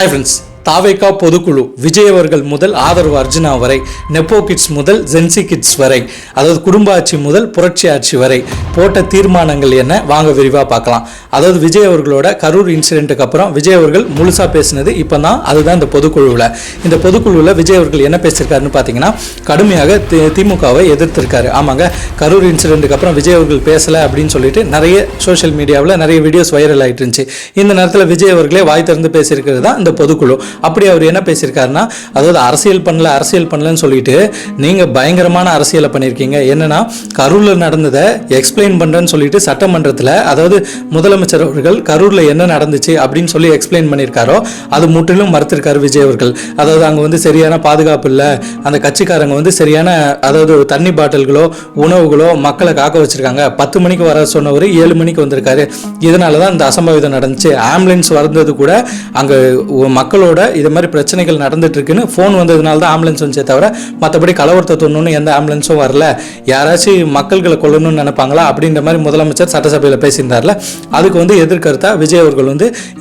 Hi friends. தாவேகா பொதுக்குழு விஜய் அவர்கள் முதல் ஆதரவு அர்ஜுனா வரை, நெப்போ கிட்ஸ் முதல் ஜென்சி கிட்ஸ் வரை, அதாவது குடும்ப ஆட்சி முதல் புரட்சி ஆட்சி வரை போட்ட தீர்மானங்கள் என்ன வாங்க விரிவாக பார்க்கலாம். அதாவது விஜய் அவர்களோட கரூர் இன்சிடென்ட்டுக்கு அப்புறம் விஜய் அவர்கள் முழுசாக பேசினது இப்போ தான், அதுதான் இந்த பொதுக்குழுவில். இந்த பொதுக்குழுவில் விஜய் அவர்கள் என்ன பேசியிருக்காருன்னு பார்த்தீங்கன்னா, கடுமையாக திமுகவை எதிர்த்திருக்காரு. ஆமாங்க, கரூர் இன்சிடென்ட்டுக்கு அப்புறம் விஜய் அவர்கள் பேசலை அப்படின்னு சொல்லிட்டு நிறைய சோஷியல் மீடியாவில் நிறைய வீடியோஸ் வைரல் ஆகிட்டு இருந்துச்சு. இந்த நேரத்தில் விஜய் அவர்களே வாய் திறந்து பேசியிருக்கிறது தான் இந்த பொதுக்குழு. அப்படி அவர் என்ன பேசியிருக்காருன்னா, அதாவது அரசியல் பண்ணலன்னு சொல்லிட்டு நீங்கள் பயங்கரமான அரசியலை பண்ணியிருக்கீங்க. என்னன்னா, கரூரில் நடந்ததை எக்ஸ்பிளைன் பண்ணுறேன்னு சொல்லிட்டு சட்டமன்றத்தில், அதாவது முதலமைச்சர் அவர்கள் கரூரில் என்ன நடந்துச்சு அப்படின்னு சொல்லி எக்ஸ்பிளைன் பண்ணியிருக்காரோ அது முற்றிலும் மறுத்திருக்காரு விஜய் அவர்கள். அதாவது அங்கே சரியான பாதுகாப்பு இல்லை, அந்த கட்சிக்காரங்க சரியான, அதாவது தண்ணி பாட்டில்களோ உணவுகளோ மக்களை காக்க வச்சிருக்காங்க. 10 மணிக்கு வர சொன்னவர் 7 மணிக்கு வந்திருக்காரு. இதனால தான் இந்த அசம்பாவிதம் நடந்துச்சு. ஆம்புலன்ஸ் வந்தது கூட அங்கே மக்களோட இது மாதிரி பிரச்சனைகள் நடந்துட்டு இருக்குன்னு ஃபோன் வந்ததுனால தான் ஆம்புலன்ஸ் வந்துச்சே தவிர மற்றபடி கலவரத்தை தொண்ணணும்னு எந்த ஆம்புலன்ஸும் வரல. யாராச்சும் மக்கள்களை கொல்லணும்னு நினைப்பாங்களா அப்படின்ற மாதிரி முதலமைச்சர் சட்டசபையில் பேசியிருந்தார்ல. அதுக்கு எதிர்கருத்தா விஜய் அவர்கள்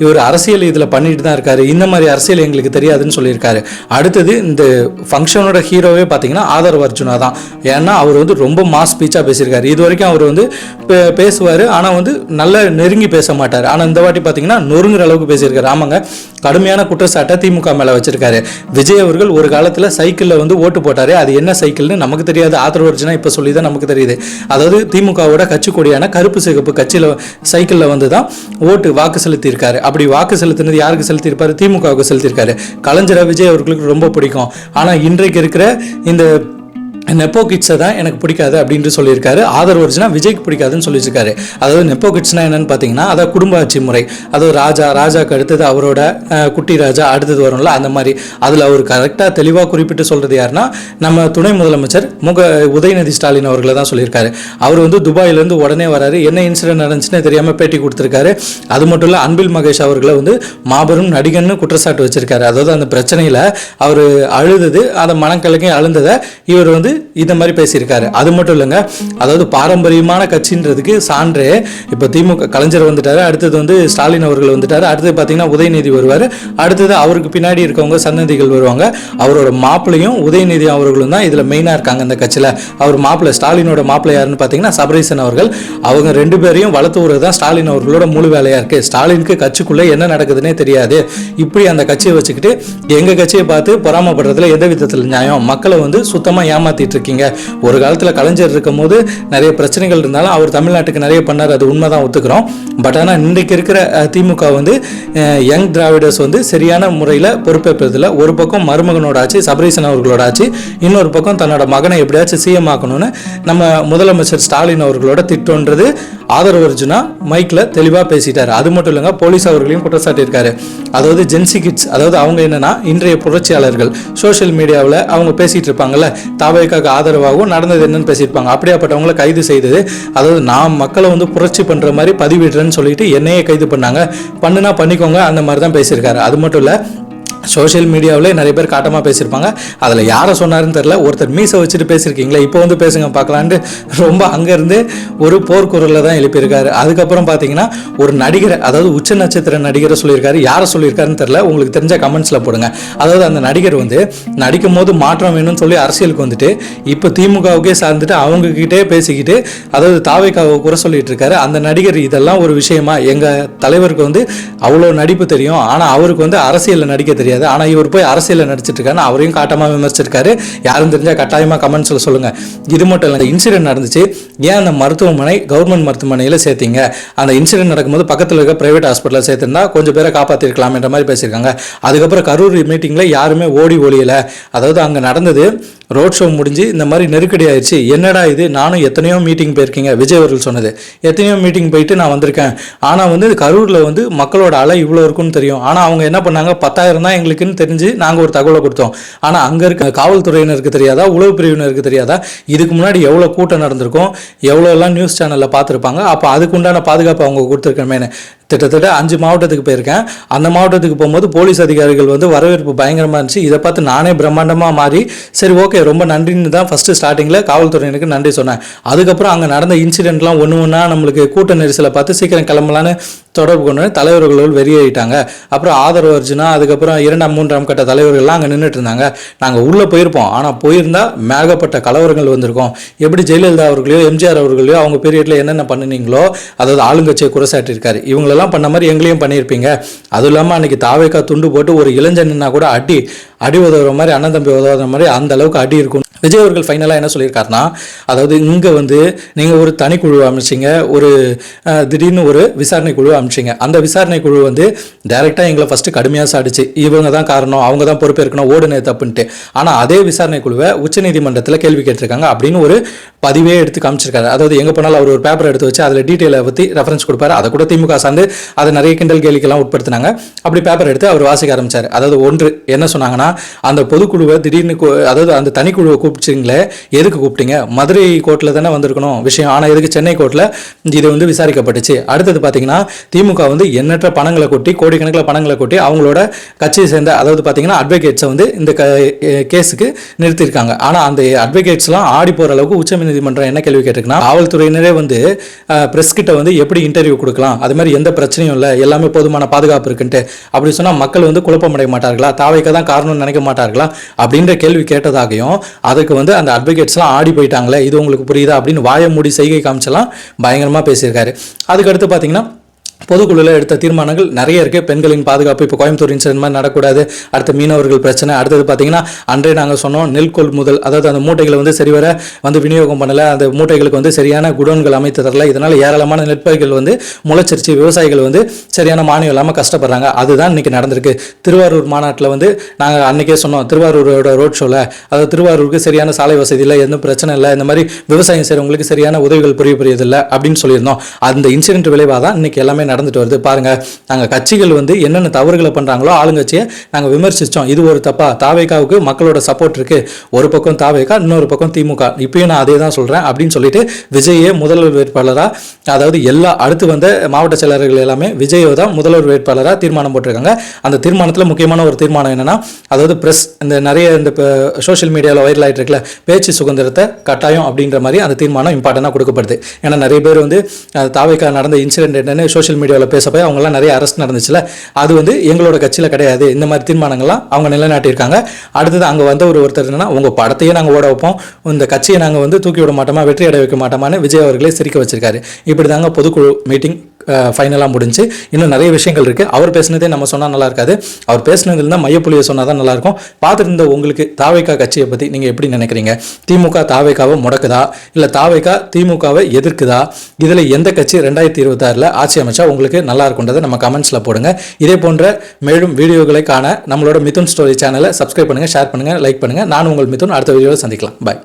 இவர் அரசியல் இதில் பண்ணிட்டு தான் இருக்காரு, இந்த மாதிரி அரசியல் எங்களுக்கு தெரியாதுன்னு சொல்லியிருக்காரு. அடுத்தது இந்த ஃபங்க்ஷனோட ஹீரோவே பார்த்தீங்கன்னா ஆதரவு அர்ஜுனா தான். ஏன்னா அவர் ரொம்ப மாஸ் ஸ்பீச்சாக பேசியிருக்காரு. இது வரைக்கும் அவர் பேசுவார், ஆனால் நல்ல நெருங்கி பேச மாட்டார். ஆனால் இந்த வாட்டி பார்த்தீங்கன்னா நொறுங்குற அளவுக்கு பேசியிருக்காரு. ஆமாங்க, கடுமையான குற்றச்சாட்டை திமுக மேலே வச்சிருக்காரு. விஜய் அவர்கள் ஒரு காலத்தில் சைக்கிளில் ஓட்டு போட்டாரு. அது என்ன சைக்கிள்னு நமக்கு தெரியாது, ஆதரவு அர்ஜுனா இப்போ சொல்லி தான் நமக்கு தெரியுது. அதாவது திமுகவோட கட்சி கொடியான கருப்பு சிகப்பு கட்சியில் சைக்கிளில் தான் வாக்கு செலுத்தியிருக்காரு. அப்படி வாக்கு செலுத்தினது யாருக்கு செலுத்தியிருப்பாரு? திமுகவுக்கு செலுத்தியிருக்காரு. கலைஞரை விஜய் அவர்களுக்கு ரொம்ப பிடிக்கும். ஆனால் இன்றைக்கு இருக்கிற இந்த நெப்போ கிட்ஸை தான் எனக்கு பிடிக்காது அப்படின்ட்டு சொல்லியிருக்காரு. ஆதரவு அர்ஜுனா விஜய்க்கு பிடிக்காதுன்னு சொல்லியிருக்காரு. அதாவது நெப்போ கிட்ஸ்னா என்னன்னு பார்த்தீங்கன்னா, அதாவது குடும்ப ஆட்சி முறை. அதாவது ராஜாக்கு அடுத்தது அவரோட குட்டி ராஜா அடுத்தது வரும்ல, அந்த மாதிரி. அதில் அவர் கரெக்டாக தெளிவாக குறிப்பிட்டு சொல்கிறது யாருன்னா, நம்ம துணை முதலமைச்சர் உதயநிதி ஸ்டாலின் அவர்களை தான் சொல்லியிருக்காரு. அவர் துபாயிலேருந்து உடனே வராரு. என்ன இன்சிடென்ட் நடந்துச்சுன்னு தெரியாமல் பேட்டி கொடுத்துருக்காரு. அது மட்டும் இல்லை, அன்பில் மகேஷ் அவர்களை மாபெரும் நடிகன்னு குற்றச்சாட்டு வச்சிருக்காரு. அதாவது அந்த பிரச்சனையில் அவர் அழுதது, அந்த மனக்கலங்கி அழுந்ததை இவர் இந்த மாதிரி பேசியிருக்காரு. அது மட்டும் இல்லைங்க, அதாவது பாரம்பரியமான கட்சின்றதுக்கு சான்றே இப்போ திமுக கலைஞர் வந்துட்டாரு, அடுத்தது ஸ்டாலின் அவர்கள் வந்துட்டாரு, அடுத்தது பார்த்தீங்கன்னா உதயநிதி வருவார், அடுத்தது அவருக்கு பின்னாடி இருக்கவங்க சன்னதிகள் வருவாங்க. அவரோட மாப்பிள்ளையும் உதயநிதி அவர்களும் தான் இதில் மெயினாக இருக்காங்க இந்த கட்சியில். அவர் மாப்பிள்ளை, ஸ்டாலினோட மாப்பிள்ளை யாருன்னு பார்த்தீங்கன்னா சபரீசன் அவர்கள். அவங்க 2 பேரையும் வளர்த்து விடுறது தான் ஸ்டாலின் அவர்களோட முழு வேலையாக இருக்குது. ஸ்டாலினுக்கு கட்சிக்குள்ளே என்ன நடக்குதுன்னே தெரியாது. இப்படி அந்த கட்சியை வச்சுக்கிட்டு எங்கள் கட்சியை பார்த்து பொறாமப்படுறதுல எந்த விதத்தில் நியாயம்? மக்களை சுத்தமாக ஏமாத்திட்டு இருக்கீங்க. ஒரு காலத்தில் கலைஞர் இருக்கும் போது நிறைய பிரச்சனைகள் இருந்தாலும் அவர் தமிழ்நாட்டுக்கு நிறைய பண்ணார், அது உண்மைதான், ஒத்துக்கிறோம். பட் ஆனால் இன்றைக்கு இருக்கிற திமுக யங் திராவிடர்ஸ் சரியான முறையில் பொறுப்பேற்பதில்லை. ஒரு பக்கம் மருமகனோட ஆட்சி, சபரீசன் அவர்களோட ஆட்சி, இன்னொரு பக்கம் தன்னோட மகனை எப்படியாச்சும் சிஎம் ஆக்கணும்னு நம்ம முதலமைச்சர் ஸ்டாலின் அவர்களோட திட்டம்ன்றது ஆதரவு அர்ஜுனா மைக்கில் தெளிவாக பேசிட்டார். அது மட்டும் இல்லைங்க, போலீஸ் அவர்களையும் குற்றச்சாட்டியிருக்காரு. அதாவது ஜென்சி கிட்ஸ், அதாவது அவங்க என்னன்னா இன்றைய புரட்சியாளர்கள், சோஷியல் மீடியாவில் அவங்க பேசிட்டு இருப்பாங்கல்ல, தாவேக்காக ஆதரவாகவும் நடந்தது என்னன்னு பேசியிருப்பாங்க. அப்படியாப்பட்டவங்களை கைது செய்தது. அதாவது நான் மக்களை புரட்சி பண்ணுற மாதிரி பதிவிடுறேன்னு சொல்லிட்டு என்னையே கைது பண்ணாங்க, பண்ணுனா பண்ணிக்கோங்க, அந்த மாதிரி தான் பேசியிருக்காரு. அது மட்டும் இல்லை, சோஷியல் மீடியாவிலே நிறைய பேர் காட்டமாக பேசியிருப்பாங்க. அதில் யாரை சொன்னாருன்னு தெரில, ஒருத்தர் மீசை வச்சுட்டு பேசியிருக்கீங்களா, இப்போ பேசுங்க பார்க்கலான்ட்டு ரொம்ப அங்கேருந்து ஒரு போர்க்குரலில் தான் எழுப்பியிருக்காரு. அதுக்கப்புறம் பார்த்தீங்கன்னா ஒரு நடிகரை, அதாவது உச்ச நட்சத்திர நடிகரை சொல்லியிருக்காரு. யாரை சொல்லியிருக்காருன்னு தெரில, உங்களுக்கு தெரிஞ்ச கமெண்ட்ஸில் போடுங்க. அதாவது அந்த நடிகர் நடிக்கும் போது மாற்றம் வேணும்னு சொல்லி அரசியலுக்கு இப்போ திமுகவுக்கே சார்ந்துட்டு அவங்கக்கிட்டே பேசிக்கிட்டு, அதாவது தாவேக்காவை குறை சொல்லிட்டு இருக்காரு. அந்த நடிகர் இதெல்லாம் ஒரு விஷயமா? எங்கள் தலைவருக்கு அவ்வளோ நடிப்பு தெரியும், ஆனால் அவருக்கு அரசியலில் நடிக்க தெரியாது. ஆனால் இவர் போய் அரசியலில் நடிச்சிட்டு இருக்காரு, அவரையும் காட்டமாக விமர்சிச்சிருக்காரு. யாரும் தெரிஞ்சால் கட்டாயமாக கமெண்ட்ஸில் சொல்லுங்கள். இது மட்டும் இல்லை, இன்சிடென்ட் நடந்துச்சு, ஏன் அந்த மருத்துவமனை கவர்மெண்ட் மருத்துவமனையில் சேர்த்தீங்க? அந்த இன்சிடென்ட் நடக்கும்போது பக்கத்தில் இருக்க பிரைவேட் ஹாஸ்பிட்டலில் சேர்த்துருந்தா கொஞ்சம் பேரை காப்பாற்றிருக்கலாம் என்ற மாதிரி பேசியிருக்காங்க. அதுக்கப்புறம் கரூர் மீட்டிங்கில் யாருமே ஓடி ஒளியலை. அதாவது அங்கே நடந்தது ரோட் ஷோ முடிஞ்சு இந்த மாதிரி நெருக்கடி ஆயிடுச்சு. என்னடா இது, நானும் எத்தனையோ மீட்டிங் போயிருக்கீங்க, விஜய் அவர்கள் சொன்னது, எத்தனையோ மீட்டிங் போயிட்டு நான் வந்திருக்கேன். ஆனால் கரூரில் மக்களோட அலை இவ்வளோ இருக்குன்னு தெரியும். ஆனால் அவங்க என்ன பண்ணாங்க, 10,000 தான் எங்களுக்குன்னு தெரிஞ்சு நாங்கள் ஒரு தகவலை கொடுத்தோம். ஆனால் அங்கே இருக்க காவல்துறையினருக்கு தெரியாதா, உளவு பிரிவினருக்கு தெரியாதா, இதுக்கு முன்னாடி எவ்வளோ கூட்டம் நடந்திருக்கும், எவ்வளோலாம் நியூஸ் சேனலில் பார்த்துருப்பாங்க, அப்போ அதுக்குண்டான பாதுகாப்பு அவங்க கொடுத்துருக்கணுமேனு. கிட்டத்தட்ட 5 மாவட்டத்துக்கு போயிருக்கேன். அந்த மாவட்டத்துக்கு போகும்போது போலீஸ் அதிகாரிகள் வந்து வரவேற்பு பயங்கரமாக இருந்துச்சு. இதை பார்த்து நானே பிரம்மாண்டமாக மாறி சரி ஓகே ரொம்ப நன்றின்னு தான் ஃபஸ்ட்டு ஸ்டார்டிங்கில் காவல்துறையினருக்கு நன்றி சொன்னேன். அதுக்கப்புறம் அங்கே நடந்த இன்சிடென்ட்லாம் ஒன்று ஒன்றா நம்மளுக்கு கூட்ட நெரிசலை பார்த்து சீக்கிரம் கிளம்பலான்னு தொடர்பு கொண்டு தலைவர்கள் வெளியேறிட்டாங்க. அப்புறம் ஆதரவு அர்ஜுனா, அதுக்கப்புறம் 2ஆம் 3ஆம் கட்ட தலைவர்கள்லாம் அங்கே நின்றுட்டு இருந்தாங்க. நாங்கள் உள்ளே போயிருப்போம், ஆனால் போயிருந்தால் மேகப்பட்ட கலவரங்கள் வந்திருக்கோம். எப்படி ஜெயலலிதா அவர்களையோ எம்ஜிஆர் அவர்களையோ அவங்க பீரியடில் என்னென்ன பண்ணினீங்களோ, அதாவது ஆளுங்கட்சியை குறைசாட்டியிருக்காரு, இவங்களெல்லாம் பண்ண மாதிரி எங்களையும் பண்ணியிருப்பீங்க. அதுவும் இல்லாமல் அன்றைக்கி தாவேக்கா துண்டு போட்டு ஒரு இளைஞன்னா கூட அடி உதவுற மாதிரி, அண்ணன் தம்பி உதவுற மாதிரி அந்த அளவுக்கு அடி இருக்கும். விஜய் அவர்கள் ஃபைனலாக என்ன சொல்லியிருக்காருன்னா, அதாவது இங்கே வந்து நீங்கள் ஒரு தனிக்குழு அமைச்சிங்க, ஒரு திடீர்னு ஒரு விசாரணை குழு அமைச்சிங்க. அந்த விசாரணை குழு வந்து டைரெக்டாக எங்களை ஃபஸ்ட்டு கடுமையாக சாடிச்சு, இவங்க தான் காரணம், அவங்க தான் பொறுப்பேற்கணும், ஓடுனே தப்புன்ட்டு. ஆனால் அதே விசாரணை குழுவை உச்சநீதிமன்றத்தில் கேள்வி கேட்டிருக்காங்க அப்படின்னு ஒரு பதிவே எடுத்து காமிச்சிருக்காரு. அதாவது எங்கே போனாலும் அவர் ஒரு பேப்பர் எடுத்து வச்சு அதில் டீட்டெயிலை பற்றி ரெஃபரன்ஸ் கொடுப்பாரு. அதை கூட திமுக சார்ந்து அதை நிறைய கிண்டல் கேலிக்கெல்லாம் உட்படுத்தினாங்க. அப்படி பேப்பர் எடுத்து அவர் வாசிக்க ஆரம்பித்தார். அதாவது ஒன்று என்ன சொன்னாங்கன்னா, அந்த பொதுக்குழுவை திடீர்னு அதாவது அந்த தனிக்குழுவை கூப்பிச்சிங்களே, எதுக்கு கூப்பிட்டீங்க? மதுரை கோர்ட்டில் தானே வந்திருக்கணும் விஷயம், ஆனால் எதுக்கு சென்னை கோர்ட்டில் இது வந்து விசாரிக்கப்பட்டுச்சு? அடுத்தது பார்த்தீங்கன்னா திமுக வந்து எண்ணற்ற பணங்களை கொட்டி, கோடிக்கணக்கில் பணங்களை கொட்டி அவங்களோட கட்சியை சேர்ந்த அதாவது பார்த்தீங்கன்னா அட்வொகேட்ஸை வந்து இந்த கேஸுக்கு நிறுத்தியிருக்காங்க. ஆனால் அந்த அட்வொகேட்ஸ்லாம் ஆடி போகிற அளவுக்கு உச்சநீதிமன்றம் என்ன கேள்வி கேட்டிருக்குன்னா, காவல்துறையினரே வந்து பிரஸ் கிட்ட வந்து எப்படி இன்டர்வியூ கொடுக்கலாம், அது மாதிரி எந்த பிரச்சனையும் இல்லை, எல்லாமே போதுமான பாதுகாப்பு இருக்குன்ட்டு அப்படி சொன்னால் மக்கள் வந்து குழப்பமடைய மாட்டார்களா, தாவைக்கு தான் காரணம்னு நினைக்க மாட்டார்களா அப்படின்ற கேள்வி கேட்டதாகவும், அதுக்கு வந்து அந்த அட்வொகேட்ஸ்லாம் ஆடி போயிட்டாங்களே, இது உங்களுக்கு புரியுதா அப்படின்னு வாய மூடி செய்கை காமிச்செல்லாம் பயங்கரமாக பேசியிருக்காரு. அதுக்கடுத்து பார்த்தீங்கன்னா பொதுக்குழுவில் எடுத்த தீர்மானங்கள் நிறைய இருக்குது. பெண்களின் பாதுகாப்பு, இப்போ கோயம்புத்தூர் இன்சிடென்ட் மாதிரி நடக்கூடாது, அடுத்த மீனவர்கள் பிரச்சனை, அடுத்தது பார்த்தீங்கன்னா அன்றே நாங்கள் சொன்னோம் நெல் கொள்முதல், அதாவது அந்த மூட்டைகளை வந்து சரிவர வந்து விநியோகம் பண்ணலை, அந்த மூட்டைகளுக்கு வந்து சரியான குடோன்கள் அமைத்து தரல, இதனால் ஏராளமான நெற்பயிர்கள் வந்து முளைச்சிருச்சு, விவசாயிகள் வந்து சரியான மானியம் இல்லாமல் கஷ்டப்படுறாங்க. அதுதான் இன்றைக்கி நடந்திருக்கு. திருவாரூர் மாநாட்டில் வந்து நாங்கள் அன்றைக்கே சொன்னோம், திருவாரூரோட ரோட் ஷோவில், அதாவது திருவாரூருக்கு சரியான சாலை வசதி இல்லை, எதுவும் பிரச்சனை இல்லை, இந்த மாதிரி விவசாயம் செய்கிறவங்களுக்கு சரியான உதவிகள் புரியதில்லை அப்படின்னு சொல்லியிருந்தோம். அந்த இன்சிடென்ட் விளைவாக தான் இன்றைக்கி எல்லாமே நடந்துட்டு வருது. பாருங்க, நாங்கள் கட்சிகள் வந்து என்னென்ன தவறுகளை பண்றாங்களோ ஆளுங்கட்சியை நாங்கள் விமர்சித்தோம். இது ஒரு தப்பா? தாவேகாவுக்கு மக்களோட சப்போர்ட் இருக்கு, ஒரு பக்கம் தாவேகா, இன்னொரு பக்கம் திமுக, இப்பயும் நான் அதே தான் சொல்றேன் அப்படின்னு சொல்லிட்டு விஜயே முதல்வர் வேட்பாளராக, அதாவது எல்லா அடுத்து வந்த மாவட்ட செயலர்கள் எல்லாமே விஜயை தான் முதல்வர் வேட்பாளராக தீர்மானம் போட்டிருக்காங்க. அந்த தீர்மானத்தில் முக்கியமான ஒரு தீர்மானம் என்னன்னா, அதாவது பிரஸ் இந்த நிறைய இந்த சோஷியல் மீடியாவில் வைரல் ஆகிட்டு இருக்கல, பேச்சு சுதந்திரத்தை கட்டாயம் அப்படின்ற மாதிரி அந்த தீர்மானம் இம்பார்ட்டண்டாக கொடுக்கப்படுது. ஏன்னா நிறைய பேர் வந்து தாவேகா நடந்த இன்சிடென்ட் என்னன்னு சோஷியல் மீடியாவில் பேசப்போய் அவங்களாம் நிறைய அரெஸ்ட் நடந்துச்சுல, அது வந்து எங்களோட கட்சியில் கிடையாது, இந்த மாதிரி தீர்மானங்கள்லாம் அவங்க நிலைநாட்டியிருக்காங்க. அடுத்தது அங்கே வந்த ஒருத்தர் என்னன்னா, உங்கள் படத்தையே நாங்கள் ஓட வைப்போம், இந்த கட்சியை நாங்கள் வந்து தூக்கி விட மாட்டோமா, வெற்றி அடைய வைக்க மாட்டோமான்னு விஜய் அவர்களே சிரிக்க வச்சிருக்காரு. இப்படி தாங்க பொதுக்குழு மீட்டிங் ஃபைனலாக முடிஞ்சு. இன்னும் நிறைய விஷயங்கள் இருக்குது. அவர் பேசினதே நம்ம சொன்னால் நல்லா இருக்காது, அவர் பேசினதுல இருந்தால் மையப்புள்ளியை சொன்னால் தான் நல்லாயிருக்கும். பார்த்துருந்த உங்களுக்கு தாவேகா கட்சியை பற்றி நீங்கள் எப்படி நினைக்கிறீங்க? திமுக தாவேகாவை முடக்குதா, இல்லை தாவேகா திமுகவை எதிர்க்குதா? இதில் எந்த கட்சி 2026 ஆட்சி அமைச்சா உங்களுக்கு நல்லா இருக்குன்றதை நம்ம கமெண்ட்ஸில் போடுங்க. இதே போன்ற மேலும் வீடியோகளை காண நம்மளோட மிதுன் ஸ்டோரி சேனலை சப்ஸ்கிரைப் பண்ணுங்கள், ஷேர் பண்ணுங்கள், லைக் பண்ணுங்கள். நான் உங்கள் மிதுன், அடுத்த வீடியோவில் சந்திக்கலாம். பாய்.